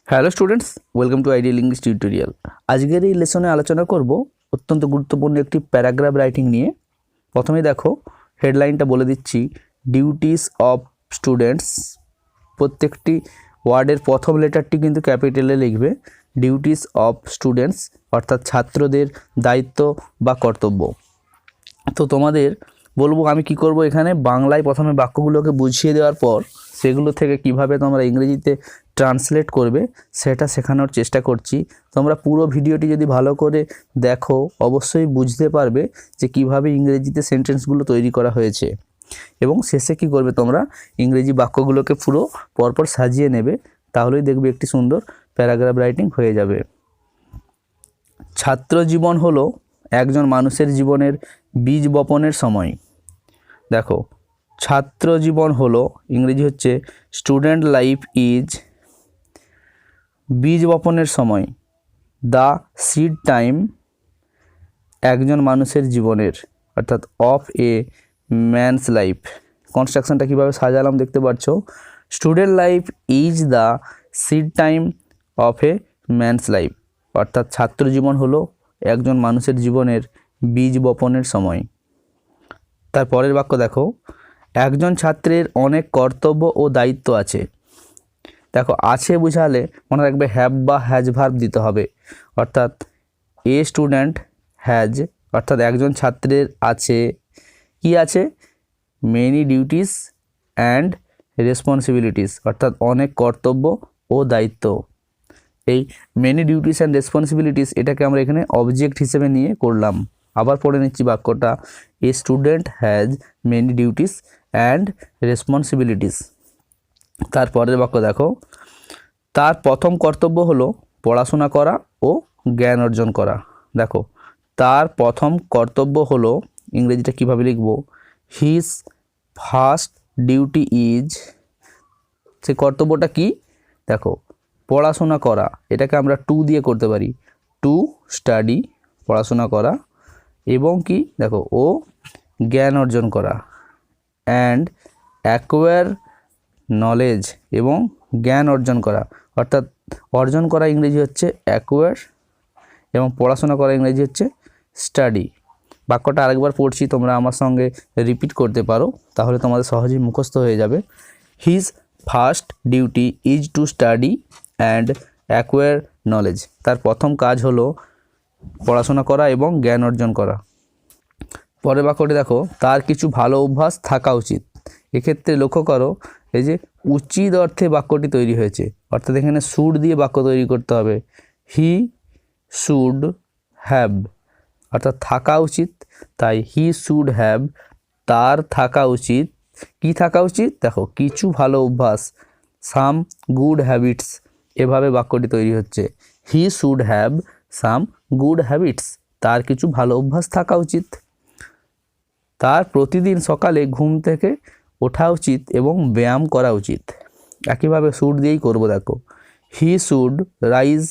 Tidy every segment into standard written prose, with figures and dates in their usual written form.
Hello students, welcome to ideal English tutorial. আজকের এই লেসনে আলোচনা করব অত্যন্ত গুরুত্বপূর্ণ একটি প্যারাগ্রাফ রাইটিং নিয়ে। প্রথমেই দেখো হেডলাইনটা বলে দিচ্ছি, ডিউটিস অফ স্টুডেন্টস। প্রত্যেকটি ওয়ার্ডের প্রথম লেটারটি কিন্তু ক্যাপিটালে লিখবে। ডিউটিস অফ স্টুডেন্টস অর্থাৎ ছাত্রদের দায়িত্ব বা কর্তব্য। তো তোমাদের বলবো আমি কি করব, এখানে বাংলায় প্রথমে বাক্যগুলোকে বুঝিয়ে দেওয়ার পর সেগুলো থেকে কিভাবে তোমরা ইংরেজিতে ট্রান্সলেট করবে সেটা শেখানোর চেষ্টা করছি। তোমরা পুরো ভিডিওটি যদি ভালো করে দেখো অবশ্যই বুঝতে পারবে যে কিভাবে ইংরেজিতে সেন্টেন্সগুলো তৈরি করা হয়েছে, এবং শেষে কি করবে তোমরা ইংরেজি বাক্যগুলোকে পুরো পরপর সাজিয়ে নেবে, তাহলেই দেখবে একটি সুন্দর প্যারাগ্রাফ রাইটিং হয়ে যাবে। ছাত্র জীবন হলো একজন মানুষের জীবনের বীজ বপনের সময়। দেখো, ছাত্র জীবন হলো, ইংরেজি হচ্ছে স্টুডেন্ট লাইফ ইজ, বীজ বপনের সময়, দ্য সিড টাইম, একজন মানুষের জীবনের অর্থাৎ অফ এ ম্যানস লাইফ। কনস্ট্রাকশনটা কীভাবে সাজালাম দেখতে পাচ্ছ। Student life is the seed time of a man's life, অর্থাৎ ছাত্র জীবন হলো একজন মানুষের জীবনের বীজ বপনের সময়। তার পরের বাক্য দেখো, একজন ছাত্রের অনেক কর্তব্য ও দায়িত্ব আছে। দেখো, আছে বুঝালে মনে রাখবে হ্যাভ বা হ্যাজ ভার্ব দিতে হবে, অর্থাৎ এ স্টুডেন্ট হ্যাজ, অর্থাৎ একজন ছাত্রের আছে কি আছে, মেনি ডিউটিস অ্যান্ড রেসপন্সিবিলিটিস, অর্থাৎ অনেক কর্তব্য ও দায়িত্ব। এই মেনি ডিউটিস অ্যান্ড রেসপন্সিবিলিটিস এটাকে আমরা এখানে অবজেক্ট হিসেবে নিয়ে করলাম। আবার পড়ে নিচ্ছি বাক্যটা, a student has many duties and responsibilities. তারপরের বাক্য দেখো, তার প্রথম কর্তব্য হলো পড়াশোনা করা ও জ্ঞান অর্জন করা। দেখো, তার প্রথম কর্তব্য হলো, ইংরেজিটা কীভাবে লিখব, হিজ ফার্স্ট ডিউটি ইজ, সে কর্তব্যটা কি, দেখো পড়াশোনা করা, এটাকে আমরা টু দিয়ে করতে পারি, টু স্টাডি, পড়াশোনা করা, এবং কি দেখো ও জ্ঞান অর্জন করা, অ্যান্ড অ্যাকোয়ার নলেজ, এবং জ্ঞান অর্জন করা, অর্থাৎ অর্জন করা ইংরেজি হচ্ছে অ্যাকোয়ার, এবং পড়াশোনা করা ইংরেজি হচ্ছে স্টাডি। বাক্যটা আরেকবার পড়ছি, তোমরা আমার সঙ্গে রিপিট করতে পারো, তাহলে তোমাদের সহজেই মুখস্থ হয়ে যাবে। His first duty is to study and acquire knowledge, তার প্রথম কাজ হলো পড়াশোনা করা এবং জ্ঞান অর্জন করা। পরের বাক্যটি দেখো, তার কিছু ভালো অভ্যাস থাকা উচিত। এক্ষেত্রে লক্ষ্য করো, এই যে উচিত অর্থে বাক্যটি তৈরি হয়েছে, অর্থাৎ এখানে শুড দিয়ে বাক্য তৈরি করতে হবে। হি শুড হ্যাভ, অর্থাৎ থাকা উচিত, তাই হি শুড হ্যাভ, তার থাকা উচিত, কি থাকা উচিত, দেখো কিছু ভালো অভ্যাস, সাম গুড হ্যাবিটস, এভাবে বাক্যটি তৈরি হচ্ছে। He should have some good habits, তার কিছু ভালো অভ্যাস থাকা উচিত। তার প্রতিদিন সকালে ঘুম থেকে ওঠা উচিত এবং ব্যায়াম করা উচিত। একইভাবে শুড দিয়েই করব। দেখো, হি শুড রাইজ,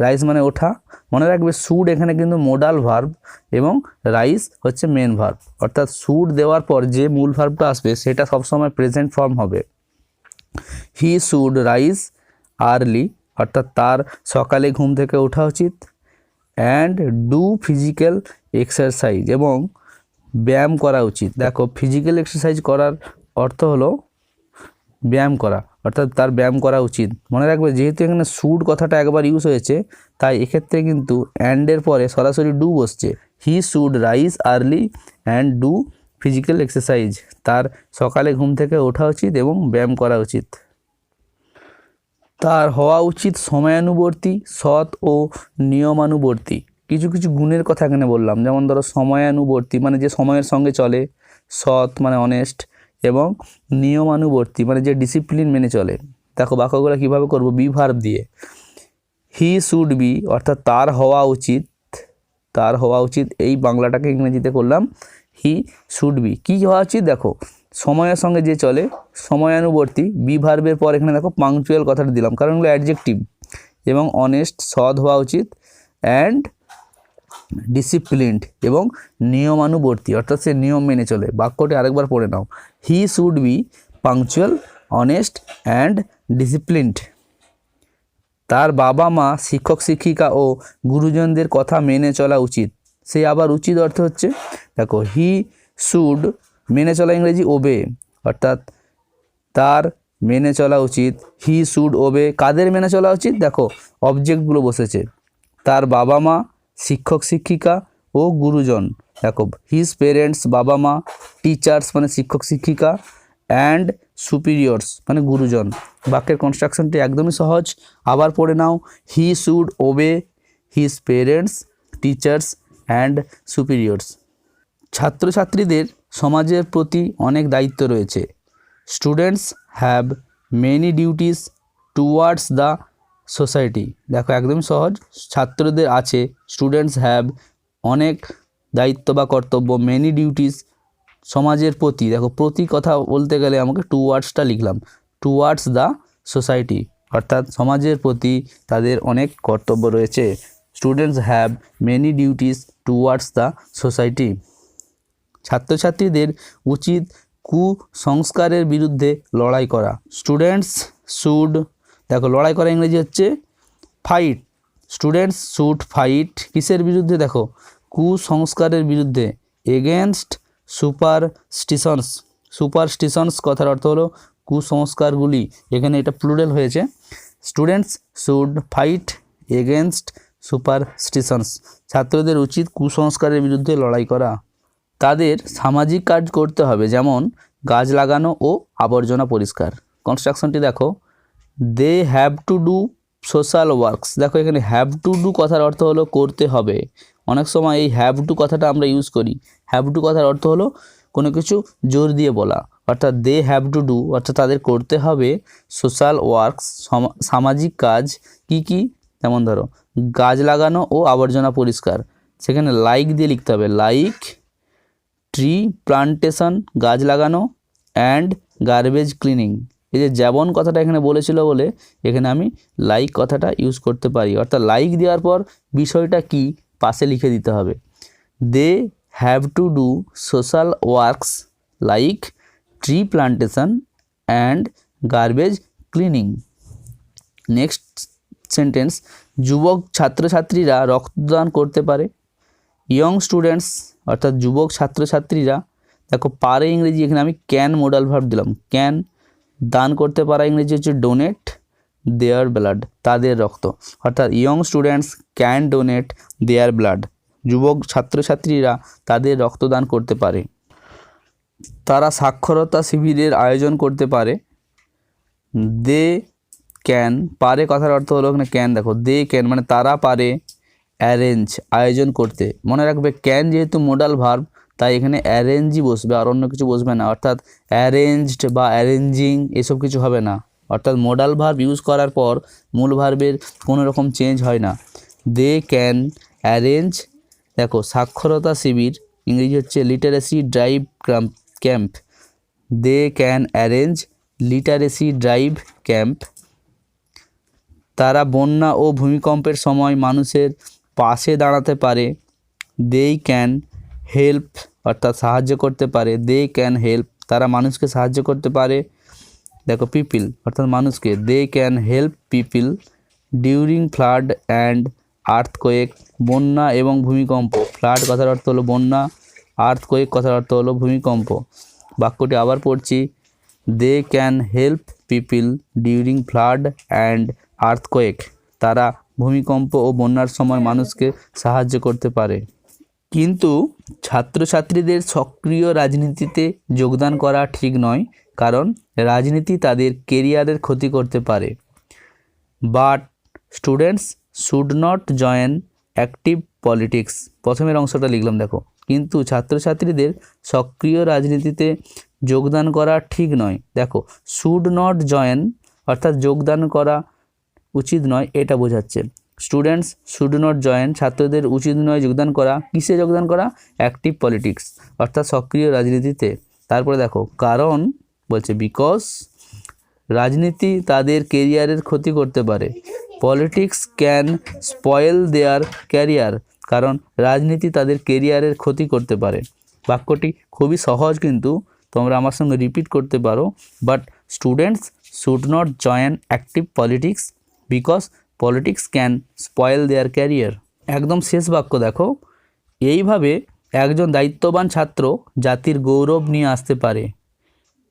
রাইজ মানে ওঠা, মনে রাখবে শুড এখানে কিন্তু মোডাল ভার্ব এবং রাইজ হচ্ছে মেন ভার্ব, অর্থাৎ শুড দেওয়ার পর যে মূল ভার্বটা আসবে সেটা সবসময় প্রেজেন্ট ফর্ম হবে। হি শুড রাইজ আর্লি, অর্থাৎ তার সকালে ঘুম থেকে ওঠা উচিত, অ্যান্ড ডু ফিজিক্যাল এক্সারসাইজ, এবং ব্যায়াম করা উচিত। দেখো, ফিজিক্যাল এক্সারসাইজ করার অর্থ হলো ব্যায়াম করা, অর্থাৎ তার ব্যায়াম করা উচিত। মনে রাখবে যেহেতু এখানে শুড কথাটা একবার ইউজ হয়েছে, তাই এক্ষেত্রে কিন্তু অ্যান্ডের পরে সরাসরি ডু বসছে। He should rise early and do physical exercise, তার সকালে ঘুম থেকে ওঠা উচিত এবং ব্যায়াম করা উচিত। তার হওয়া উচিত সময়ানুবর্তী, সৎ ও নিয়মানুবর্তী। কিছু কিছু গুণের কথা এখানে বললাম, যেমন ধরো সময়ানুবর্তী মানে যে সময়ের সঙ্গে চলে, সৎ মানে অনেস্ট, এবং নিয়মানুবর্তী মানে যে ডিসিপ্লিন মেনে চলে। দেখো বাক্যগুলো কীভাবে করবো, বি ভার্ব দিয়ে। হি শুড বি, অর্থাৎ তার হওয়া উচিত, তার হওয়া উচিত, এই বাংলাটাকে ইংরেজিতে করলাম হি শুড বি। কী হওয়া উচিত, দেখো সময়ের সঙ্গে যে চলে, সময়ানুবর্তী, বি ভার্বের পর এখানে দেখো পাংচুয়াল কথাটা দিলাম, কারণ এগুলো অ্যাডজেক্টিভ, এবং অনেস্ট সৎ হওয়া উচিত, অ্যান্ড ডিসিপ্লিনড এবং নিয়মানুবর্তী, অর্থাৎ সে নিয়ম মেনে চলে। বাক্যটি আরেকবার পড়ে নাও, he should be punctual, honest and disciplined. তার বাবা মা শিক্ষক শিক্ষিকা ও গুরুজনদের কথা মেনে চলা উচিত। সেই আবার উচিত অর্থ হচ্ছে দেখো হি শুড, মেনে চলা ইংরেজি ওবে, অর্থাৎ তার মেনে চলা উচিত, হি শুড ওবে। কাদের মেনে চলা উচিত? দেখো অবজেক্টগুলো বসেছে, তার বাবা মা, শিক্ষক শিক্ষিকা ও গুরুজন। দেখো হিজ পেরেন্টস বাবা মা, টিচার্স মানে শিক্ষক শিক্ষিকা, অ্যান্ড সুপিরিয়র্স মানে গুরুজন। বাক্যের কনস্ট্রাকশনটি একদমই সহজ, আবার পড়ে নাও। He should obey his parents, teachers and superiors. ছাত্রছাত্রীদের সমাজের প্রতি অনেক দায়িত্ব রয়েছে। Students have many duties towards the society. দেখো একদম সহজ, ছাত্রদের আছে, স্টুডেন্টস হ্যাভ অনেক দায়িত্ব বা কর্তব্য, মেনি ডিউটিস সমাজের প্রতি। দেখো প্রতি কথা বলতে গেলে আমাকে টুয়ার্ডসটা লিখলাম, টুয়ার্ডস দ্য সোসাইটি, অর্থাৎ সমাজের প্রতি তাদের অনেক কর্তব্য রয়েছে। Students have many duties towards the society. ছাত্রছাত্রীদের উচিত কুসংস্কারের বিরুদ্ধে লড়াই করা। স্টুডেন্টস শুড, দেখো লড়াই করা ইংরেজি হচ্ছে ফাইট। স্টুডেন্টস শুড ফাইট কিসের বিরুদ্ধে? দেখো কুসংস্কারের বিরুদ্ধে, এগেনস্ট সুপারস্টিশনস। সুপারস্টিশনস কথার অর্থ হলো কুসংস্কারগুলি, এখানে এটা প্লুরাল হয়েছে। Students should fight against superstitions. ছাত্রদের উচিত কুসংস্কারের বিরুদ্ধে লড়াই করা। তাদের সামাজিক কাজ করতে হবে, যেমন গাছ লাগানো ও আবর্জনা পরিষ্কার। কনস্ট্রাকশনটি দেখো, they have to do social works. দেখো এখানে হ্যাভ টু ডু কথার অর্থ হলো করতে হবে। অনেক সময় এই হ্যাভ টু কথাটা আমরা ইউজ করি। হ্যাভ টু কথার অর্থ হলো কোনো কিছু জোর দিয়ে বলা, অর্থাৎ দে হ্যাভ টু ডু অর্থাৎ তাদের করতে হবে সোশ্যাল ওয়ার্কস সামাজিক কাজ। কি কি? যেমন ধরো গাছ লাগানো ও আবর্জনা পরিষ্কার, সেখানে লাইক দিয়ে লিখতে হবে, লাইক ট্রি প্লান্টেশন গাছ লাগানো, অ্যান্ড গার্বেজ ক্লিনিং। এই যে যেমন কথাটা এখানে বলেছিল বলে এখানে আমি লাইক কথাটা ইউজ করতে পারি, অর্থাৎ লাইক দেওয়ার পর বিষয়টা কি পাশে লিখে দিতে হবে। They have to do social works like tree plantation and garbage cleaning. Next sentence, যুবক ছাত্রছাত্রীরা রক্তদান করতে পারে। ইয়ং স্টুডেন্টস অর্থাৎ যুবক ছাত্রছাত্রীরা, দেখো পারে ইংরেজি এখানে আমি ক্যান মোডাল ভার্ব দিলাম, ক্যান। দান করতে পারা ইংরেজি হচ্ছে ডোনেট দেয়ার ব্লাড, তাদের রক্ত, অর্থাৎ young students can donate their blood. যুবক ছাত্রছাত্রীরা তাদের রক্তদান করতে পারে। তারা সাক্ষরতা শিবিরের আয়োজন করতে পারে। দে ক্যান, পারে কথার অর্থ হলো এখানে ক্যান, দেখো দে ক্যান মানে তারা পারে অ্যারেঞ্জ আয়োজন করতে। মনে রাখবে ক্যান যেহেতু মোডাল ভার্ব তাই এখানে অ্যারেঞ্জই বসবে, আর অন্য কিছু বসবে না, অর্থাৎ অ্যারেঞ্জড বা অ্যারেঞ্জিং এসব কিছু হবে না। অর্থাৎ মোডাল ভার্ব ইউজ করার পর মূল ভার্বের কোনো রকম চেঞ্জ হয় না। দে ক্যান অ্যারেঞ্জ, দেখো সাক্ষরতা শিবির ইংরেজি হচ্ছে literacy drive camp. They can arrange literacy drive camp. তারা বন্যা ও ভূমিকম্পের সময় মানুষের পাশে দাঁড়াতে পারে। দে ক্যান হেল্প অর্থাৎ সাহায্য করতে পারে, দে ক্যান হেল্প তারা মানুষকে সাহায্য করতে পারে। দেখো পিপিল অর্থাৎ মানুষকে, they can help people during flood and earthquake, বন্যা এবং ভূমিকম্প। ফ্লাড কথার অর্থ হলো বন্যা, আর্থকোয়েক কথার অর্থ হলো ভূমিকম্প। বাক্যটি আবার পড়ছি, they can help people during flood and earthquake, তারা ভূমিকম্প ও বন্যার সময় মানুষকে সাহায্য করতে পারে। কিন্তু ছাত্রছাত্রীদের সক্রিয় রাজনীতিতে যোগদান করা ঠিক নয়, কারণ রাজনীতি তাদের কেরিয়ারের ক্ষতি করতে পারে। But students should not join active politics. প্রথমের অংশটা লিখলাম, দেখো কিন্তু ছাত্রছাত্রীদের সক্রিয় রাজনীতিতে যোগদান করা ঠিক নয়। দেখো শুড নট জয়েন অর্থাৎ যোগদান করা উচিত নয়, এটা বোঝাচ্ছে। স্টুডেন্টস শুড নট জয়েন, ছাত্রদের উচিত নয় যোগদান করা, কিসে যোগদান করা? অ্যাক্টিভ পলিটিক্স অর্থাৎ সক্রিয় রাজনীতিতে। তারপরে দেখো কারণ বলছে বিকজ রাজনীতি তাদের কেরিয়ারের ক্ষতি করতে পারে। Politics can spoil there career, কারণ রাজনীতি তাদের কেরিয়ারের ক্ষতি করতে পারে। বাক্যটি খুবই সহজ, কিন্তু তোমরা আমার সঙ্গে রিপিট করতে পারো। But students should not join active politics because politics can spoil there career. একদম শেষ বাক্য দেখো, এইভাবে একজন দায়িত্ববান ছাত্র জাতির গৌরব নিয়ে আসতে পারে।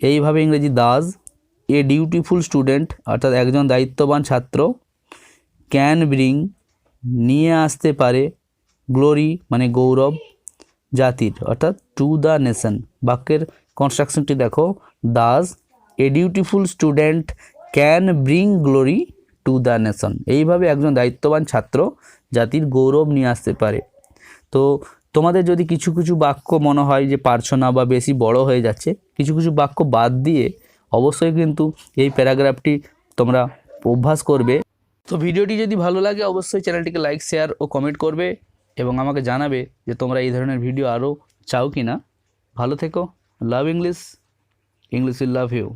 এইভাবে ইংরেজি দাস এ ডিউটিফুল স্টুডেন্ট, অর্থাৎ একজন দায়িত্ববান ছাত্র, ক্যান ব্রিং নিয়ে আসতে পারে, গ্লোরি মানে গৌরব, জাতির অর্থাৎ টু দ্য নেশন। বাক্যের কনস্ট্রাকশনটি দেখো, thus a dutiful student can bring glory to the nation. এইভাবে একজন দায়িত্ববান ছাত্র জাতির গৌরব নিয়ে আসতে পারে। তো তোমাদের যদি কিছু কিছু বাক্য মনে হয় যে পারছো না বা বেশি বড় হয়ে যাচ্ছে, কিছু কিছু বাক্য বাদ দিয়ে অবশ্যই কিন্তু এই প্যারাগ্রাফটি তোমরা অভ্যাস করবে। তো ভিডিওটি যদি ভালো লাগে অবশ্যই চ্যানেলটিকে লাইক, শেয়ার ও কমেন্ট করবে এবং আমাকে জানাবে যে তোমরা এই ধরনের ভিডিও আরও চাও কি না। ভালো থেকো। Love English, English will love you.